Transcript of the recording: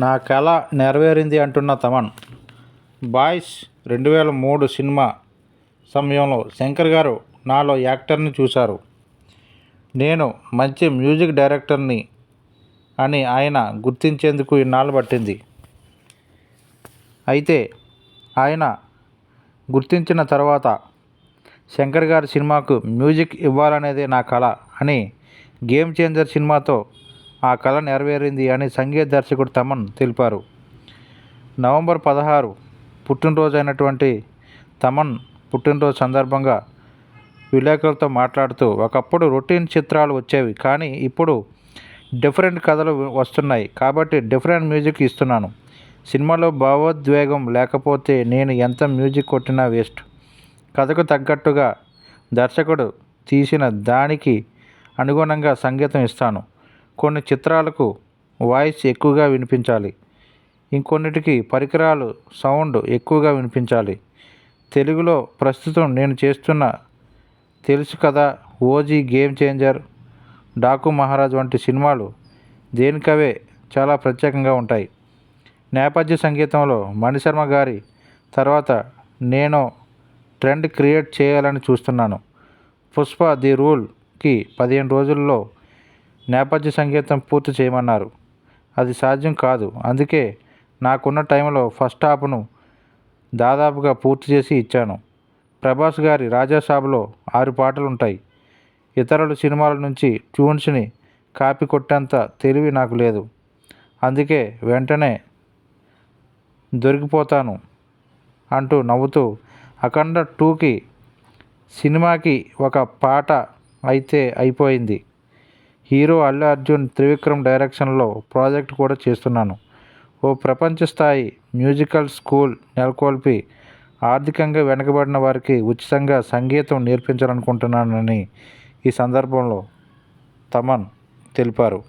నా కల నెరవేరింది అంటున్న తమన్. బాయ్స్ 2003 సినిమా సమయంలో శంకర్ గారు నాలో యాక్టర్ని చూశారు. నేను మంచి మ్యూజిక్ డైరెక్టర్ని అని ఆయన గుర్తించేందుకు ఇన్నాళ్ళు పట్టింది. అయితే ఆయన గుర్తించిన తర్వాత శంకర్ గారి సినిమాకు మ్యూజిక్ ఇవ్వాలనేదే నా కల అని గేమ్ చేంజర్ సినిమాతో ఆ కల నెరవేరింది అని సంగీత దర్శకుడు తమన్ తెలిపారు. నవంబర్ 16 పుట్టినరోజు అయినటువంటి తమన్ పుట్టినరోజు సందర్భంగా విలేకరులతో మాట్లాడుతూ, ఒకప్పుడు రొటీన్ చిత్రాలు వచ్చేవి, కానీ ఇప్పుడు డిఫరెంట్ కథలు వస్తున్నాయి కాబట్టి డిఫరెంట్ మ్యూజిక్ ఇస్తున్నాను. సినిమాలో భావోద్వేగం లేకపోతే నేను ఎంత మ్యూజిక్ కొట్టినా వేస్ట్. కథకు తగ్గట్టుగా దర్శకుడు తీసిన దానికి అనుగుణంగా సంగీతం ఇస్తాను. కొన్ని చిత్రాలకు వాయిస్ ఎక్కువగా వినిపించాలి, ఇంకొన్నిటికి పరికరాలు సౌండ్ ఎక్కువగా వినిపించాలి. తెలుగులో ప్రస్తుతం నేను చేస్తున్న తెలుసు కదా, OG, game changer, Daaku Maharaj వంటి సినిమాలు దేనికవే చాలా ప్రత్యేకంగా ఉంటాయి. నేపథ్య సంగీతంలో మణిశర్మ గారి తర్వాత నేను ట్రెండ్ క్రియేట్ చేయాలని చూస్తున్నాను. పుష్ప ది రూల్కి 15 రోజుల్లో నేపథ్య సంగీతం పూర్తి చేయమన్నారు. అది సాధ్యం కాదు. అందుకే నాకున్న టైంలో ఫస్ట్ హాఫ్ను దాదాపుగా పూర్తి చేసి ఇచ్చాను. ప్రభాస్ గారి రాజాసాబ్లో 6 పాటలు ఉంటాయి. ఇతరుల సినిమాల నుంచి ట్యూన్స్ని కాపీ కొట్టేంత తెలివి నాకు లేదు. అందుకే వెంటనే దొరికిపోతాను అంటూ నవ్వుతూ, అఖండ 2కి సినిమాకి ఒక పాట అయితే అయిపోయింది. హీరో అల్లు అర్జున్, త్రివిక్రమ్ డైరెక్షన్లో ప్రాజెక్ట్ కూడా చేస్తున్నాను. ఓ ప్రపంచ స్థాయి మ్యూజికల్ స్కూల్ నెలకొల్పి ఆర్థికంగా వెనుకబడిన వారికి ఉచితంగా సంగీతం నేర్పించాలనుకుంటున్నానని ఈ సందర్భంలో తమన్ తెలిపారు.